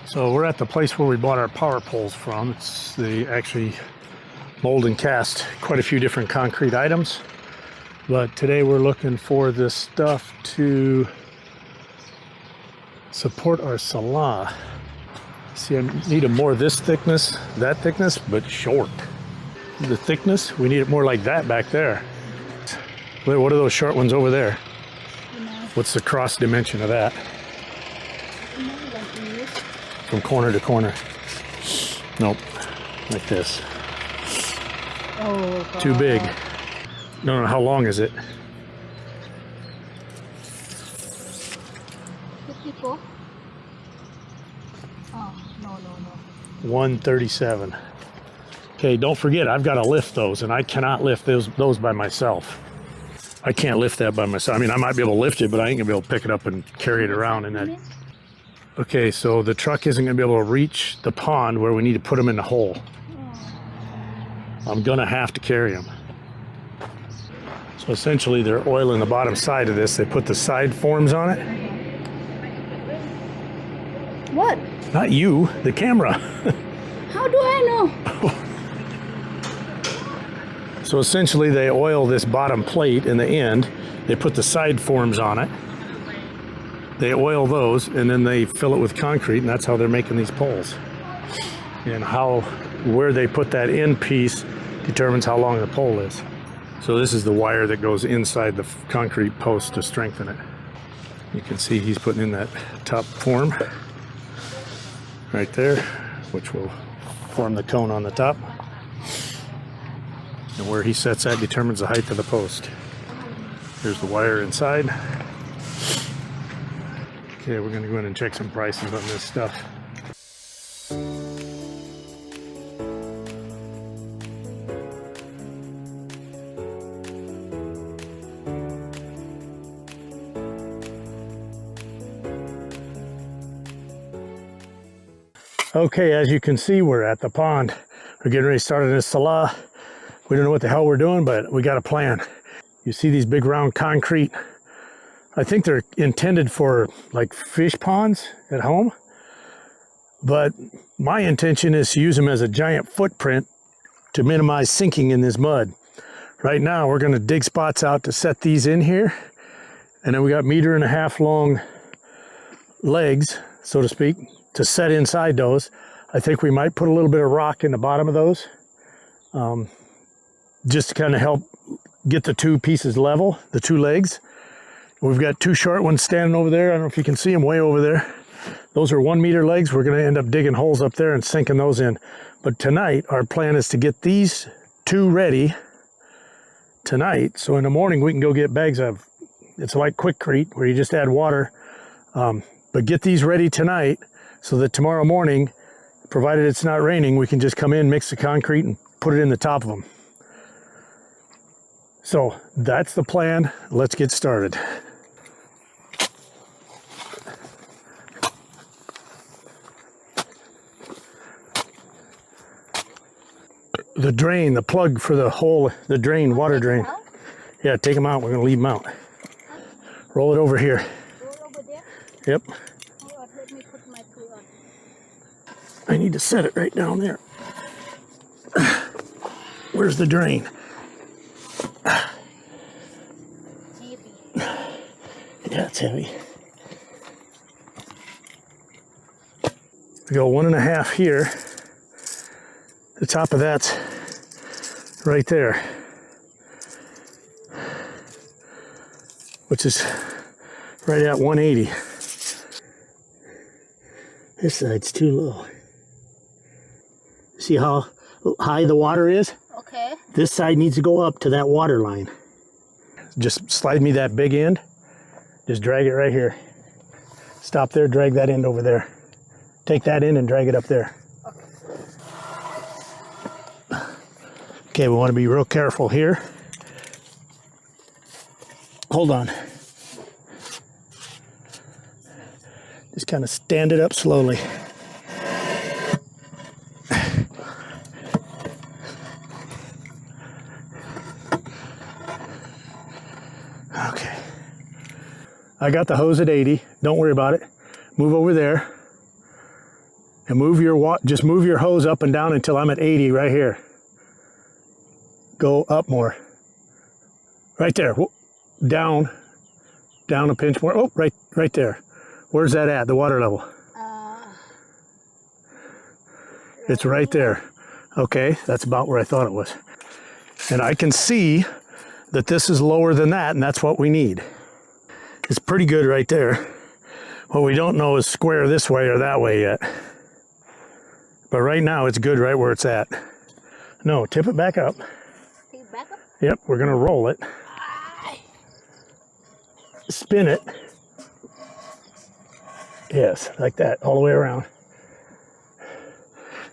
So we're at the place where we bought our power poles from. They actually mold and cast quite a few different concrete items. But today we're looking for this stuff to support our Sala. See, I need a more this thickness, that thickness, but short. The thickness, we need it more like that back there. Wait, what are those short ones over there? What's the cross dimension of that? From corner to corner. Nope, like this. Oh, God. Too big. No, how long is it? 54? Oh, no. 137. Okay, don't forget, I've got to lift those, and I cannot lift those by myself. I can't lift that by myself. I mean, I might be able to lift it, but I ain't gonna be able to pick it up and carry it around in that. Okay, so the truck isn't gonna be able to reach the pond where we need to put them in the hole. I'm gonna have to carry them. So essentially they're oiling the bottom side of this. They put the side forms on it. What? Not you, the camera. How do I know? So essentially they oil this bottom plate in the end. They put the side forms on it. They oil those and then they fill it with concrete, and that's how they're making these poles. And where they put that end piece determines how long the pole is. So this is the wire that goes inside the concrete post to strengthen it. You can see he's putting in that top form right there, which will form the cone on the top. And where he sets that determines the height of the post. Here's the wire inside. Okay, we're gonna go in and check some prices on this stuff. Okay, as you can see, we're at the pond. We're getting ready to start in this Sala. We don't know what the hell we're doing, but we got a plan. You see these big round concrete? I think they're intended for like fish ponds at home. But my intention is to use them as a giant footprint to minimize sinking in this mud. Right now, we're gonna dig spots out to set these in here. And then we got 1.5 meter long legs, so to speak, to set inside those. I think we might put a little bit of rock in the bottom of those, just to kind of help get the two pieces level, the two legs. We've got two short ones standing over there. I don't know if you can see them way over there. Those are 1 meter legs. We're gonna end up digging holes up there and sinking those in. But tonight, our plan is to get these two ready tonight. So in the morning, we can go get bags of, it's like Quickcrete, where you just add water. But get these ready tonight so that tomorrow morning, provided it's not raining, we can just come in, mix the concrete, and put it in the top of them. So that's the plan. Let's get started. The drain, the plug for the hole, the drain, water drain. Yeah, take them out. We're going to leave them out. Roll it over here. Roll over there? Yep. Let me put my tool on. I need to set it right down there. Where's the drain? Heavy. Yeah, it's heavy. We go 1.5 here. The top of that's right there, which is right at 180. This side's too low. See how high the water is? Okay. This side needs to go up to that water line. Just slide me that big end. Just drag it right here. Stop there, drag that end over there. Take that end and drag it up there. Okay, we want to be real careful here. Hold on. Just kind of stand it up slowly. Okay. I got the hose at 80. Don't worry about it. Move over there. And just move your hose up and down until I'm at 80 right here. Go up more. Right there. Down a pinch more. Oh, right there. Where's that at? The water level. It's right there. Okay, that's about where I thought it was. And I can see that this is lower than that, and that's what we need. It's pretty good right there. What we don't know is square this way or that way yet. But right now it's good right where it's at. No, tip it back up. Tip it back up? Yep, we're gonna roll it. Spin it. Yes, like that, all the way around.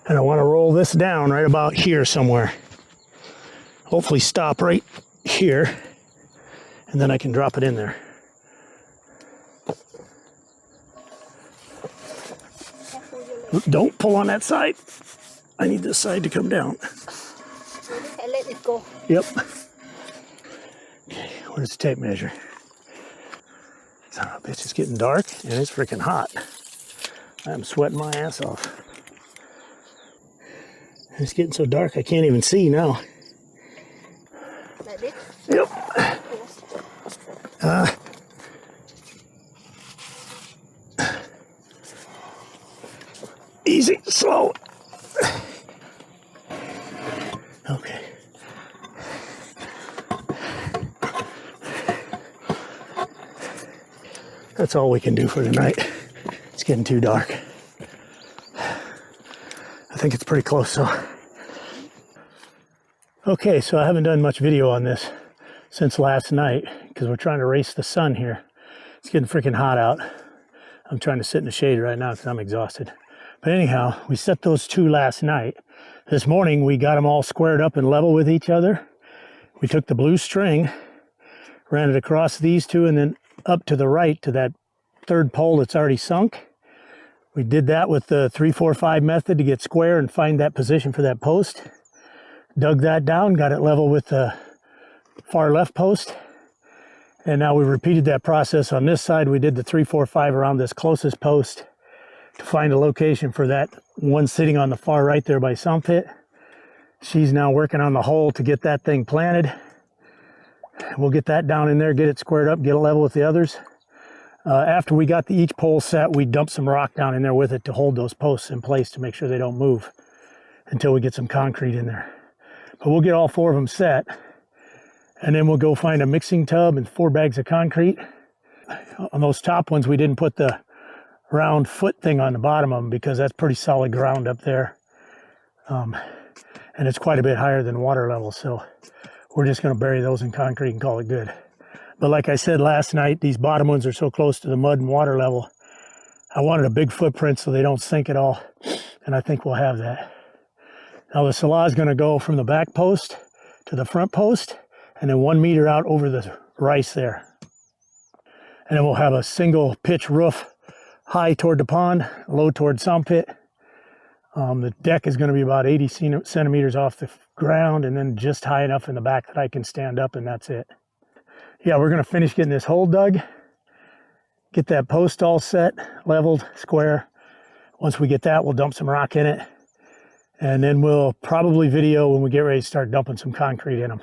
And I want to roll this down right about here somewhere. Hopefully stop right here, and then I can drop it in there. Don't pull on that side. I need this side to come down. And let it go. Yep. Okay, where's the tape measure? Son of a bitch, it's getting dark and it's freaking hot. I'm sweating my ass off. It's getting so dark I can't even see now. Like this? Yep. Easy, slow. Okay. That's all we can do for tonight. It's getting too dark. I think it's pretty close, so. Okay, so I haven't done much video on this since last night because we're trying to race the sun here. It's getting freaking hot out. I'm trying to sit in the shade right now because I'm exhausted. But anyhow, we set those two last night. This morning, we got them all squared up and level with each other. We took the blue string, ran it across these two, and then up to the right to that third pole that's already sunk. We did that with the 3-4-5 method to get square and find that position for that post. Dug that down, got it level with the far left post. And now we repeated that process on this side. We did the 3-4-5 around this closest post to find a location for that one sitting on the far right there by Sump Pit. She's now working on the hole to get that thing planted. We'll get that down in there, get it squared up, get it level with the others. After we got each pole set, we dumped some rock down in there with it to hold those posts in place to make sure they don't move until we get some concrete in there. But we'll get all four of them set, and then we'll go find a mixing tub and 4 bags of concrete. On those top ones, we didn't put the round foot thing on the bottom of them because that's pretty solid ground up there. And it's quite a bit higher than water level, so we're just going to bury those in concrete and call it good. But like I said last night, these bottom ones are so close to the mud and water level. I wanted a big footprint so they don't sink at all, and I think we'll have that. Now the Sala is going to go from the back post to the front post, and then 1 meter out over the rice there. And then we'll have a single pitch roof, high toward the pond, low toward Sump Pit. The deck is going to be about 80 centimeters off the ground, and then just high enough in the back that I can stand up, and that's it. Yeah, we're going to finish getting this hole dug, get that post all set, leveled, square. Once we get that, we'll dump some rock in it, and then we'll probably video when we get ready to start dumping some concrete in them.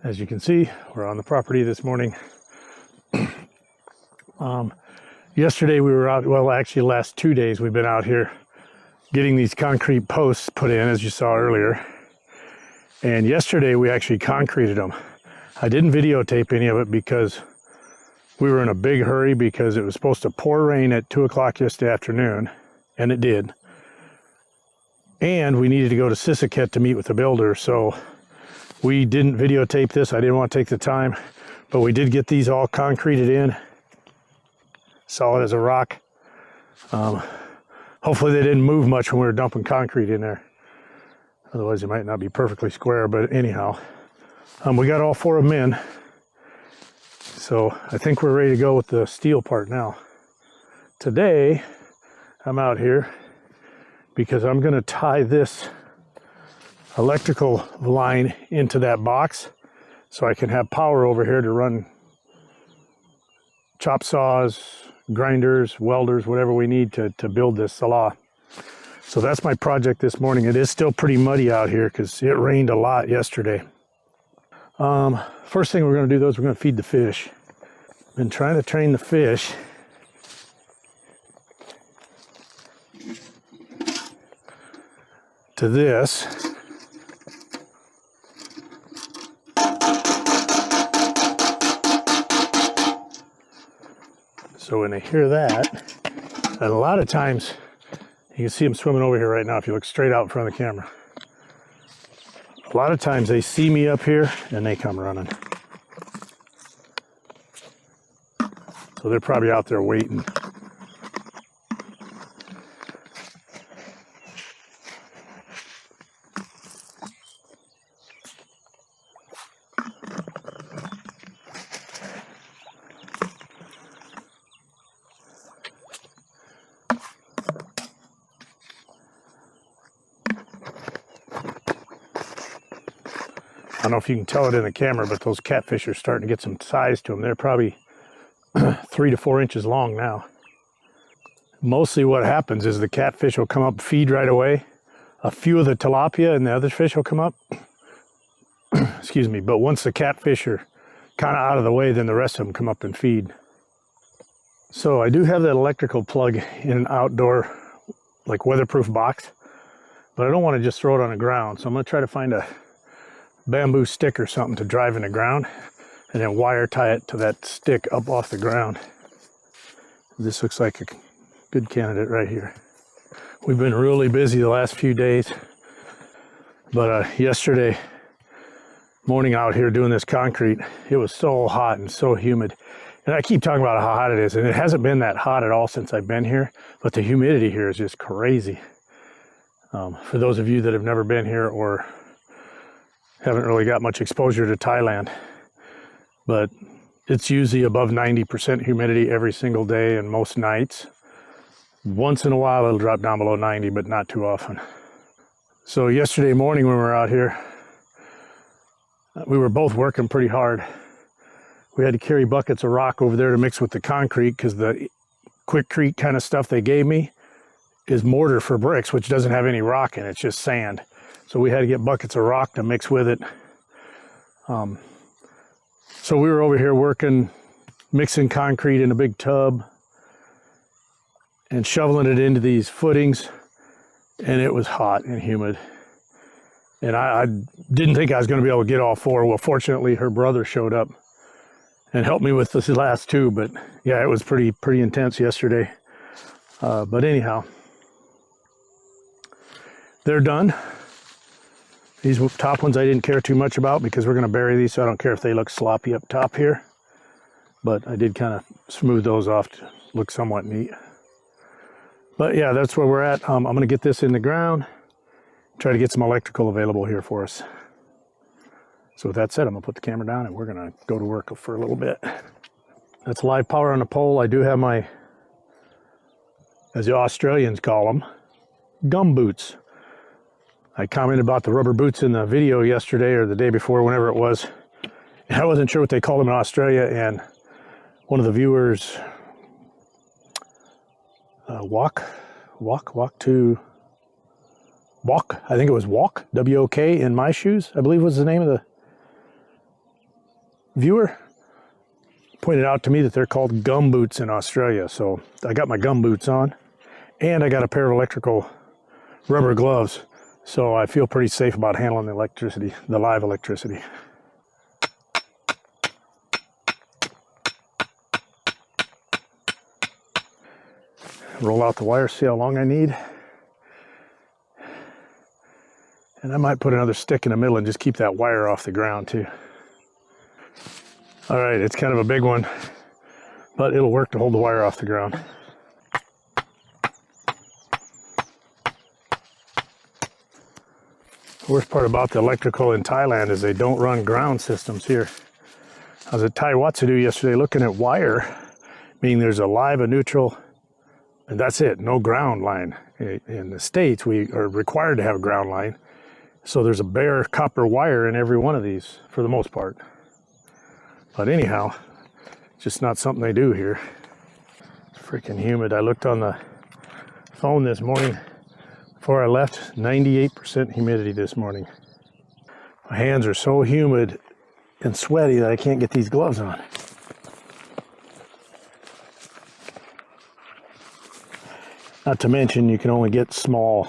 As you can see, we're on the property this morning. Yesterday we were out, well, actually the last 2 days we've been out here getting these concrete posts put in, as you saw earlier. And yesterday we actually concreted them. I didn't videotape any of it because we were in a big hurry because it was supposed to pour rain at 2 o'clock yesterday afternoon, and it did. And we needed to go to Sisaket to meet with the builder, so we didn't videotape this. I didn't want to take the time, but we did get these all concreted in, solid as a rock. Hopefully they didn't move much when we were dumping concrete in there. Otherwise it might not be perfectly square, but anyhow. We got all 4 of them in. So I think we're ready to go with the steel part now. Today, I'm out here because I'm gonna tie this electrical line into that box so I can have power over here to run chop saws, grinders, welders, whatever we need to build this Sala. So that's my project this morning. It is still pretty muddy out here because it rained a lot yesterday. First thing we're going to do though is we're going to feed the fish. Been trying to train the fish to this. So when they hear that, and a lot of times, you can see them swimming over here right now if you look straight out in front of the camera. A lot of times they see me up here and they come running. So they're probably out there waiting. I don't know if you can tell it in the camera, but those catfish are starting to get some size to them. They're probably 3 to 4 inches long now. Mostly what happens is the catfish will come up, feed right away. A few of the tilapia and the other fish will come up. Excuse me, but once the catfish are kind of out of the way, then the rest of them come up and feed. So I do have that electrical plug in an outdoor, like weatherproof box, but I don't want to just throw it on the ground. So I'm going to try to find a bamboo stick or something to drive in the ground and then wire tie it to that stick up off the ground. This looks like a good candidate right here. We've been really busy the last few days, but yesterday morning out here doing this concrete, it was so hot and so humid. And I keep talking about how hot it is, and it hasn't been that hot at all since I've been here, but the humidity here is just crazy. For those of you that have never been here or haven't really got much exposure to Thailand, but it's usually above 90% humidity every single day and most nights. Once in a while it'll drop down below 90, but not too often. So yesterday morning when we were out here, we were both working pretty hard. We had to carry buckets of rock over there to mix with the concrete because the Quickcrete kind of stuff they gave me is mortar for bricks, which doesn't have any rock in it, it's just sand. So we had to get buckets of rock to mix with it. So we were over here working, mixing concrete in a big tub and shoveling it into these footings, and it was hot and humid. And I didn't think I was going to be able to get all 4. Well, fortunately, her brother showed up and helped me with this last 2. But yeah, it was pretty intense yesterday. But anyhow, they're done. These top ones I didn't care too much about because we're going to bury these, so I don't care if they look sloppy up top here. But I did kind of smooth those off to look somewhat neat. But yeah, that's where we're at. I'm going to get this in the ground, try to get some electrical available here for us. So with that said, I'm going to put the camera down and we're going to go to work for a little bit. That's live power on the pole. I do have my, as the Australians call them, gum boots. I commented about the rubber boots in the video yesterday or the day before, whenever it was. And I wasn't sure what they called them in Australia, and one of the viewers, walk, I think it was walk, W-O-K, in my shoes, I believe was the name of the viewer, pointed out to me that they're called gum boots in Australia. So I got my gum boots on, and I got a pair of electrical rubber gloves. So I feel pretty safe about handling the electricity, the live electricity. Roll out the wire, see how long I need. And I might put another stick in the middle and just keep that wire off the ground too. All right, it's kind of a big one, but it'll work to hold the wire off the ground. The worst part about the electrical in Thailand is they don't run ground systems here. I was at Tai Watsadu yesterday looking at wire, meaning there's a live, a neutral, and that's it, no ground line. In the States, we are required to have a ground line. So there's a bare copper wire in every one of these for the most part. But anyhow, just not something they do here. It's freaking humid. I looked on the phone this morning. before I left, 98% humidity this morning. My hands are so humid and sweaty that I can't get these gloves on. Not to mention, you can only get small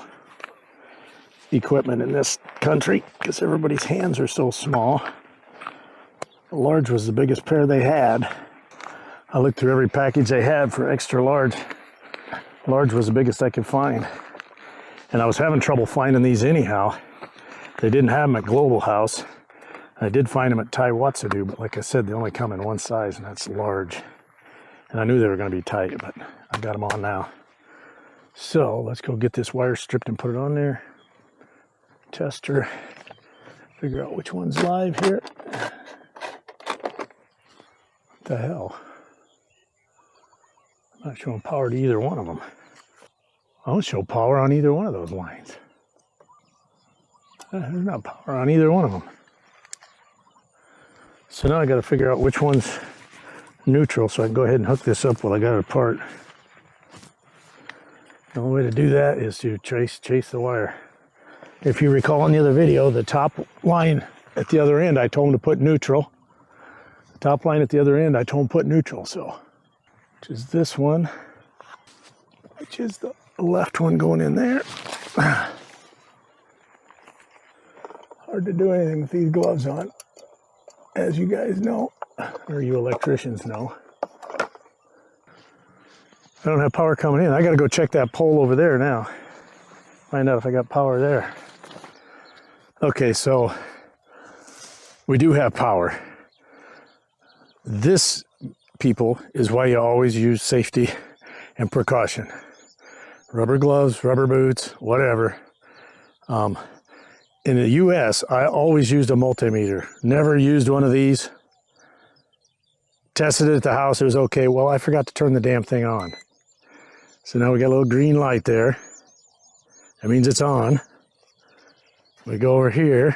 equipment in this country because everybody's hands are so small. The large was the biggest pair they had. I looked through every package they had for extra large. Large was the biggest I could find. And I was having trouble finding these anyhow. They didn't have them at Global House. I did find them at Tai Watsadu, but like I said, they only come in one size, and that's large. And I knew they were going to be tight, but I got them on now. So let's go get this wire stripped and put it on there. Tester. Figure out which one's live here. What the hell? I'm not showing power to either one of them. I don't show power on either one of those lines. There's not power on either one of them. So now I got to figure out which one's neutral so I can go ahead and hook this up while I got it apart. The only way to do that is to chase the wire. If you recall in the other video, the top line at the other end, I told him to put neutral. The top line at the other end, I told him to put neutral. So, which is this one, which is the left one going in there. Hard to do anything with these gloves on, as you guys know, or you electricians know. I don't have power coming in. I got to go check that pole over there now. Find out if I got power there. Okay, so we do have power. This, people, is why you always use safety and precaution. Rubber gloves, rubber boots, whatever. In the US, I always used a multimeter. Never used one of these. Tested it at the house, it was okay. Well, I forgot to turn the damn thing on. So now we got a little green light there. That means it's on. We go over here.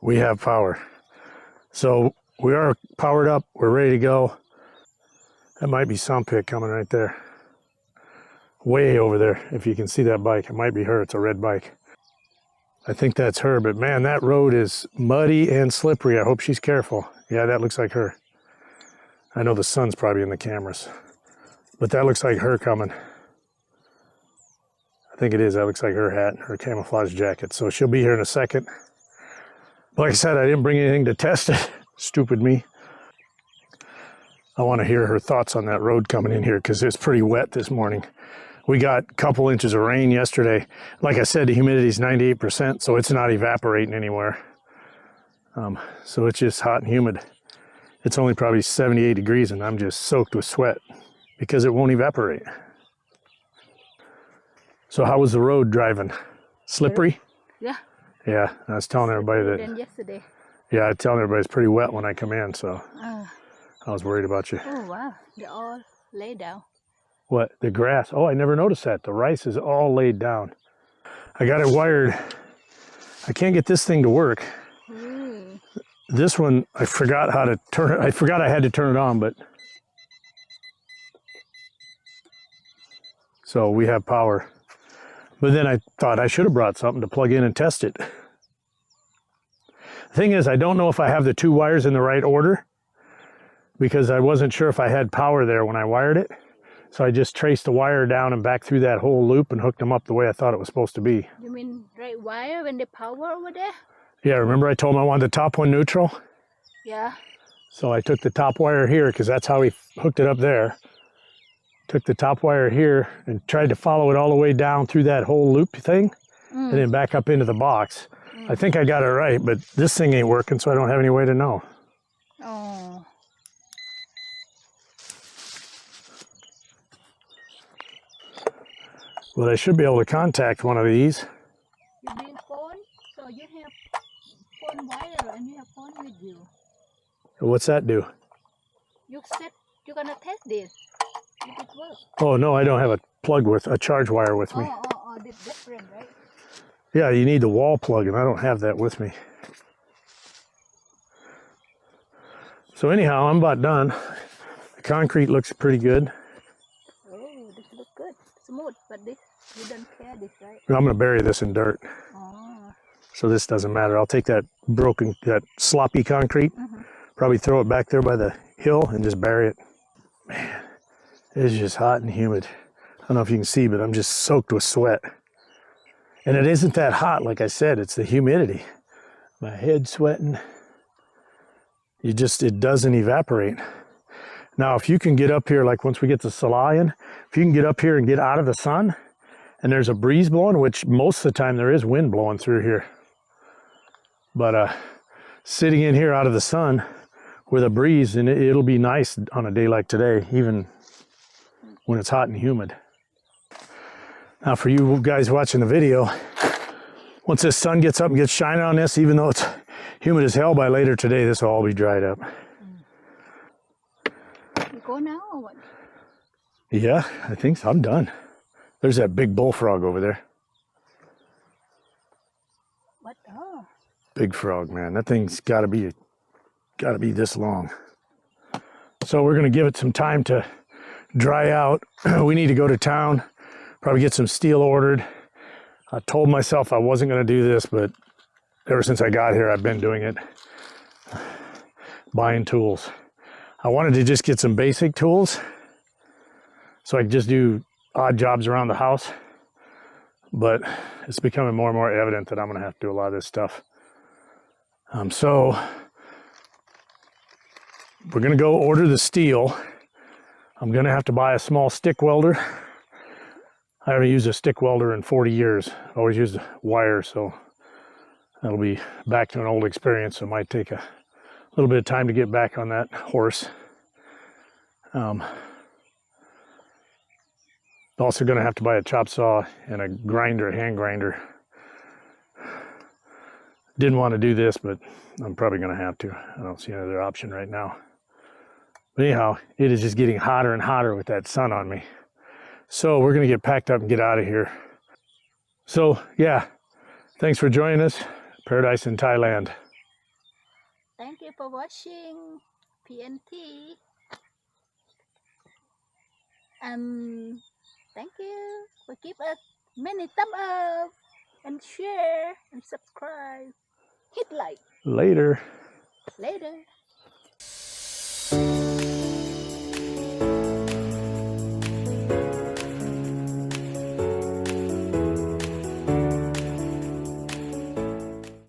We have power. So we are powered up. We're ready to go. That might be some pit coming right there. Way over there. If you can see that bike, it might be her. It's a red bike. I think that's her, but man, that road is muddy and slippery. I hope she's careful. Yeah, that looks like her. I know the sun's probably in the cameras, but that looks like her coming. I think it is. That looks like her hat, her camouflage jacket. So she'll be here in a second. Like I said, I didn't bring anything to test it. Stupid me. I want to hear her thoughts on that road coming in here because it's pretty wet this morning. We got a couple inches of rain yesterday. Like I said, the humidity is 98%, so it's not evaporating anywhere. So it's just hot and humid. It's only probably 78 degrees and I'm just soaked with sweat because it won't evaporate. So how was the road driving? Slippery? Yeah. Yeah, I was telling everybody that. Than yesterday. Yeah, I was telling everybody it's pretty wet when I come in, so I was worried about you. Oh wow, they're all laid down. What? The grass? Oh, I never noticed that. The rice is all laid down. I got it wired. I can't get this thing to work. This one, I forgot how to turn it. I forgot I had to turn it on, but. So we have power. But then I thought I should have brought something to plug in and test it. The thing is, I don't know if I have the two wires in the right order because I wasn't sure if I had power there when I wired it. So I just traced the wire down and back through that whole loop and hooked them up the way I thought it was supposed to be. You mean right wire when the power over there? Yeah, remember I told him I wanted the top one neutral? Yeah. So I took the top wire here because that's how he hooked it up there. Took the top wire here and tried to follow it all the way down through that whole loop thing and then back up into the box. I think I got it right, but this thing ain't working, so I don't have any way to know. Oh. But I should be able to contact one of these. You bring phone, so you have phone wire and you have phone with you. What's that do? You said you're gonna test this. If it works. Oh no, I don't have a plug with a charge wire with me. Oh, that's different, right? Yeah, you need the wall plug, and I don't have that with me. So anyhow, I'm about done. I The concrete looks pretty good. Oh, this look good. Smooth, but this, you don't care this, right? I'm gonna bury this in dirt. Oh. So this doesn't matter. I'll take that sloppy concrete, probably throw it back there by the hill and just bury it. Man, it's just hot and humid. I don't know if you can see, but I'm just soaked with sweat. And it isn't that hot, like I said, it's the humidity. My head's sweating. It doesn't evaporate. Now, if you can get up here, like once we get to Sala in, if you can get up here and get out of the sun, and there's a breeze blowing, which most of the time there is wind blowing through here. But sitting in here out of the sun with a breeze, and it'll be nice on a day like today, even when it's hot and humid. Now for you guys watching the video, once this sun gets up and gets shining on this, even though it's humid as hell by later today, this will all be dried up. You go now or what? Yeah, I think so. I'm done. There's that big bullfrog over there. What? Oh. Big frog, man. That thing's gotta be this long. So we're gonna give it some time to dry out. We need to go to town, probably get some steel ordered. I told myself I wasn't gonna do this, but ever since I got here, I've been doing it. Buying tools. I wanted to just get some basic tools so I could just do odd jobs around the house. But it's becoming more and more evident that I'm gonna have to do a lot of this stuff. So we're gonna go order the steel. I'm gonna have to buy a small stick welder. I haven't used a stick welder in 40 years. I always used wire, so that'll be back to an old experience. So it might take a little bit of time to get back on that horse. Also gonna have to buy a chop saw and a grinder, a hand grinder. Didn't want to do this, but I'm probably gonna have to. I don't see another option right now. But anyhow, it is just getting hotter and hotter with that sun on me. So we're gonna get packed up and get out of here. So yeah, thanks for joining us. Paradise in Thailand. Thank you for watching PNT. Thank you for give us many thumbs up and share and subscribe. Hit like. Later. Later.